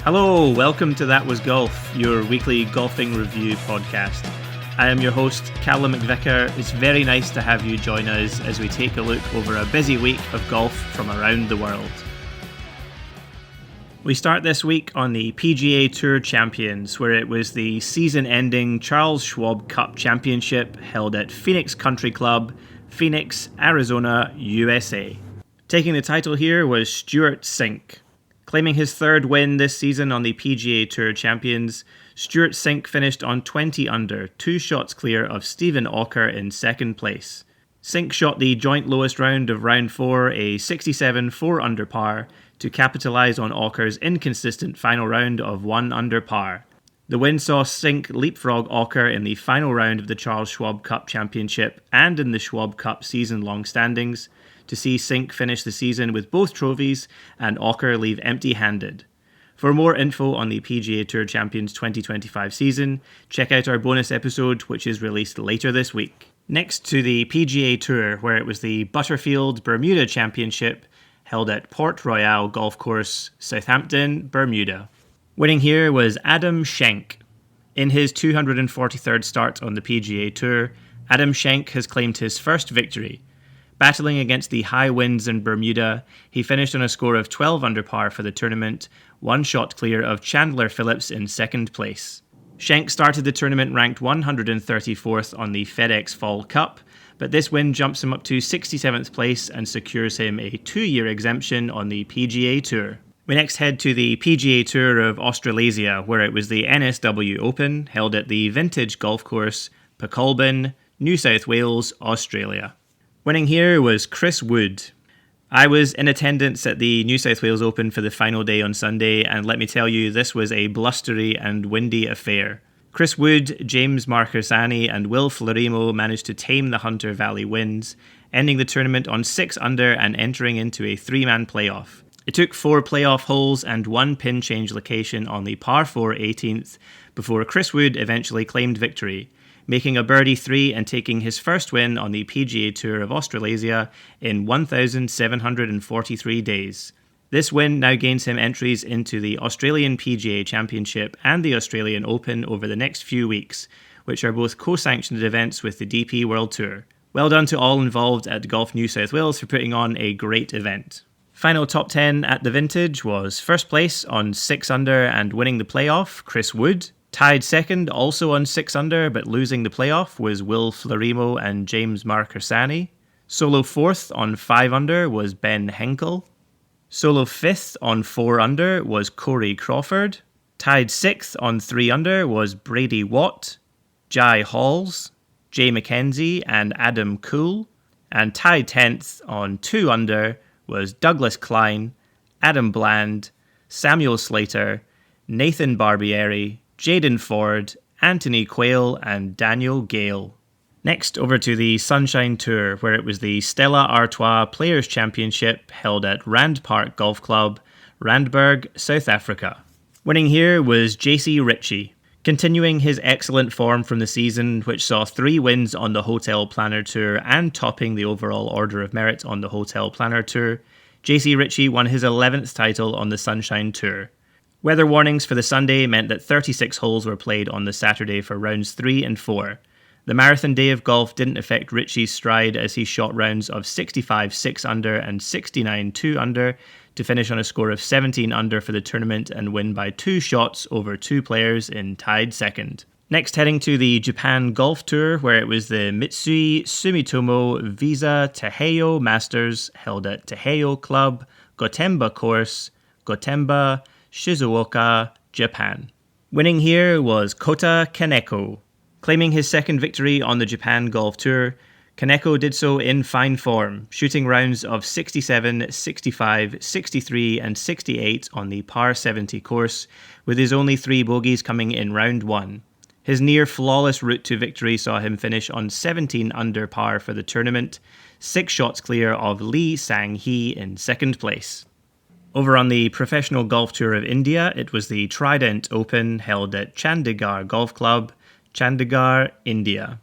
Hello, welcome to That Was Golf, your weekly golfing review podcast. I am your host, Calum MacVicar. It's very nice to have you join us as we take a look over a busy week of golf from around the world. We start this week on the PGA Tour Champions, where it was the season-ending Charles Schwab Cup Championship held at Phoenix Country Club, Phoenix, Arizona, USA. Taking the title here was Stewart Cink. Claiming his third win this season on the PGA Tour Champions, Stewart Cink finished on 20 under, 2 shots clear of Stephen Ocker in second place. Cink shot the joint lowest round of round 4, a 67 4 under par, to capitalise on Ocker's inconsistent final round of 1 under par. The win saw Cink leapfrog Ocker in the final round of the Charles Schwab Cup Championship and in the Schwab Cup season-long standings, to see Cink finish the season with both trophies and Ocker leave empty-handed. For more info on the PGA Tour Champions 2025 season, check out our bonus episode, which is released later this week. Next to the PGA Tour, where it was the Butterfield Bermuda Championship, held at Port Royal Golf Course, Southampton, Bermuda. Winning here was Adam Schenk. In his 243rd start on the PGA Tour, Adam Schenk has claimed his first victory. Battling against the high winds in Bermuda, he finished on a score of 12 under par for the tournament, 1 shot clear of Chandler Phillips in second place. Schenk started the tournament ranked 134th on the FedEx Fall Cup, but this win jumps him up to 67th place and secures him a 2-year exemption on the PGA Tour. We next head to the PGA Tour of Australasia, where it was the NSW Open, held at the vintage golf course, Pecolbin, New South Wales, Australia. Winning here was Chris Wood. I was in attendance at the New South Wales Open for the final day on Sunday, and let me tell you, this was a blustery and windy affair. Chris Wood, James Marchersani and Will Florimo managed to tame the Hunter Valley winds, ending the tournament on 6 under and entering into a 3-man playoff. It took 4 playoff holes and 1 pin change location on the par 4 18th before Chris Wood eventually claimed victory, making a birdie 3 and taking his first win on the PGA Tour of Australasia in 1,743 days. This win now gains him entries into the Australian PGA Championship and the Australian Open over the next few weeks, which are both co-sanctioned events with the DP World Tour. Well done to all involved at Golf New South Wales for putting on a great event. Final top 10 at the vintage was first place on 6 under and winning the playoff, Chris Wood. Tied second, also on 6 under, but losing the playoff, was Will Florimo and James Marchersani. Solo fourth on 5 under was Ben Henkel. Solo fifth on 4 under was Corey Crawford. Tied 6th on 3 under was Brady Watt, Jai Halls, Jay McKenzie and Adam Cool. And tied 10th on 2 under was Douglas Klein, Adam Bland, Samuel Slater, Nathan Barbieri, Jaden Ford, Anthony Quayle and Daniel Gale. Next, over to the Sunshine Tour, where it was the Stella Artois Players' Championship held at Rand Park Golf Club, Randburg, South Africa. Winning here was JC Ritchie, continuing his excellent form from the season, which saw 3 wins on the Hotel Planner Tour and topping the overall order of merit on the Hotel Planner Tour. JC Ritchie won his 11th title on the Sunshine Tour. Weather warnings for the Sunday meant that 36 holes were played on the Saturday for rounds 3 and 4. The marathon day of golf didn't affect Ritchie's stride as he shot rounds of 65 6 under and 69 2 under to finish on a score of 17 under for the tournament and win by 2 shots over 2 players in tied second. Next, heading to the Japan Golf Tour, where it was the Mitsui Sumitomo Visa Taiheiyo Masters held at Taiheiyo Club, Gotemba Course, Gotemba, Shizuoka, Japan. Winning here was Kota Kaneko. Claiming his second victory on the Japan Golf Tour, Kaneko did so in fine form, shooting rounds of 67, 65, 63 and 68 on the par 70 course, with his only 3 bogeys coming in round 1. His near-flawless route to victory saw him finish on 17 under par for the tournament, 6 shots clear of Lee Sang-hee in second place. Over on the Professional Golf Tour of India, it was the Trident Open held at Chandigarh Golf Club, Chandigarh, India.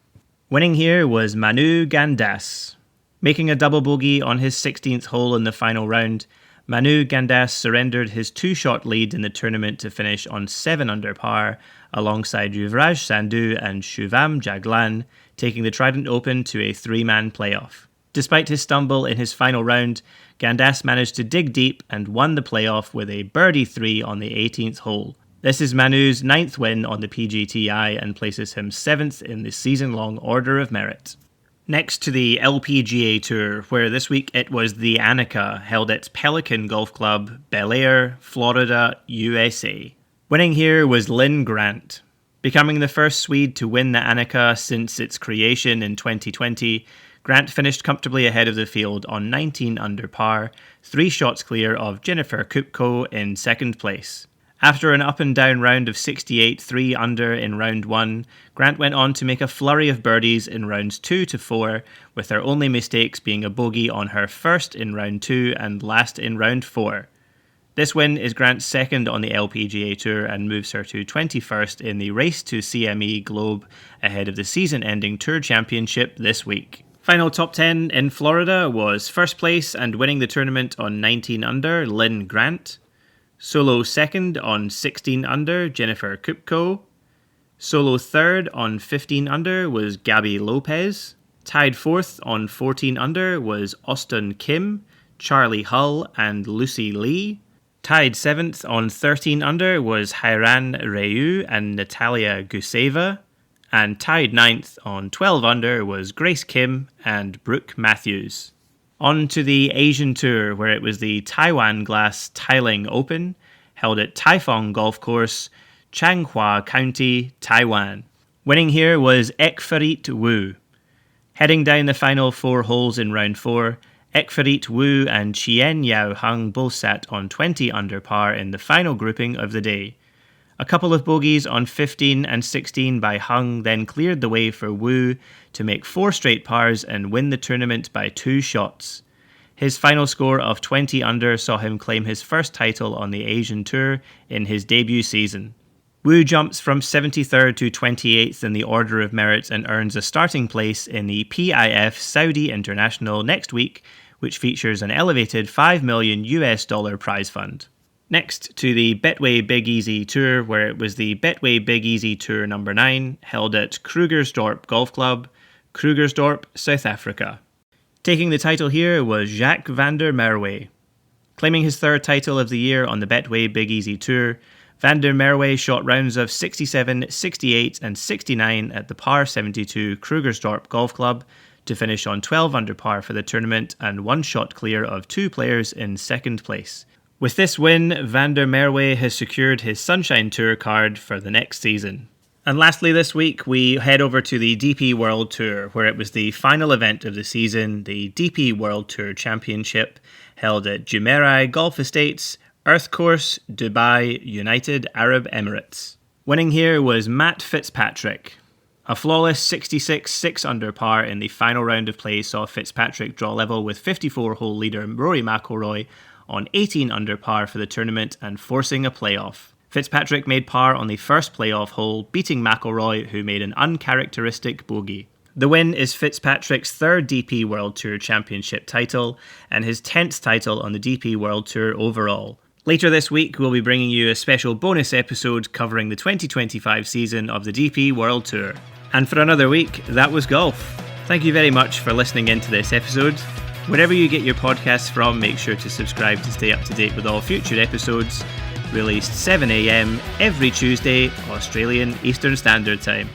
Winning here was Manu Gandas. Making a double bogey on his 16th hole in the final round, Manu Gandas surrendered his 2-shot lead in the tournament to finish on 7 under par, alongside Yuvraj Sandhu and Shubham Jaglan, taking the Trident Open to a 3-man playoff. Despite his stumble in his final round, Gandas managed to dig deep and won the playoff with a birdie 3 on the 18th hole. This is Manu's 9th win on the PGTI and places him 7th in the season-long order of merit. Next to the LPGA Tour, where this week it was the Annika, held at Pelican Golf Club, Bel Air, Florida, USA. Winning here was Lynn Grant. Becoming the first Swede to win the Annika since its creation in 2020, Grant finished comfortably ahead of the field on 19 under par, 3 shots clear of Jennifer Kupko in second place. After an up-and-down round of 68 3 under in round 1, Grant went on to make a flurry of birdies in rounds 2 to 4, with her only mistakes being a bogey on her first in round 2 and last in round 4. This win is Grant's second on the LPGA Tour and moves her to 21st in the Race to CME Globe ahead of the season-ending Tour Championship this week. Final top 10 in Florida was first place and winning the tournament on 19 under, Lynn Grant. Solo second on 16 under, Jennifer Kupko. Solo third on 15 under was Gabby Lopez. Tied fourth on 14 under was Austin Kim, Charlie Hull and Lucy Lee. Tied seventh on 13 under was Hairan Reu and Natalia Guseva. And tied ninth on 12 under was Grace Kim and Brooke Matthews. On to the Asian Tour, where it was the Taiwan Glass Tailing Open, held at Taifong Golf Course, Changhua County, Taiwan. Winning here was Ekpharit Wu. Heading down the final 4 holes in round 4, Ekpharit Wu and Chien Yao Hung both sat on 20 under par in the final grouping of the day. A couple of bogeys on 15 and 16 by Hung then cleared the way for Wu to make 4 straight pars and win the tournament by 2 shots. His final score of 20 under saw him claim his first title on the Asian Tour in his debut season. Wu jumps from 73rd to 28th in the order of merit and earns a starting place in the PIF Saudi International next week, which features an elevated $5 million prize fund. Next to the Betway Big Easy Tour, where it was the Betway Big Easy Tour number 9, held at Krugersdorp Golf Club, Krugersdorp, South Africa. Taking the title here was Jacques van der Merwe. Claiming his 3rd title of the year on the Betway Big Easy Tour, van der Merwe shot rounds of 67, 68 and 69 at the par 72 Krugersdorp Golf Club to finish on 12 under par for the tournament and 1 shot clear of 2 players in second place. With this win, van der Merwe has secured his Sunshine Tour card for the next season. And lastly this week, we head over to the DP World Tour, where it was the final event of the season, the DP World Tour Championship, held at Jumeirah Golf Estates, Earth Course, Dubai, United Arab Emirates. Winning here was Matt Fitzpatrick. A flawless 66 6 under par in the final round of play saw Fitzpatrick draw level with 54-hole leader Rory McIlroy on 18 under par for the tournament and forcing a playoff. Fitzpatrick made par on the first playoff hole, beating McIlroy, who made an uncharacteristic bogey. The win is Fitzpatrick's 3rd DP World Tour Championship title and his 10th title on the DP World Tour overall. Later this week, we'll be bringing you a special bonus episode covering the 2025 season of the DP World Tour. And for another week, that was golf. Thank you very much for listening into this episode. Wherever you get your podcasts from, make sure to subscribe to stay up to date with all future episodes, released 7 a.m. every Tuesday, Australian Eastern Standard Time.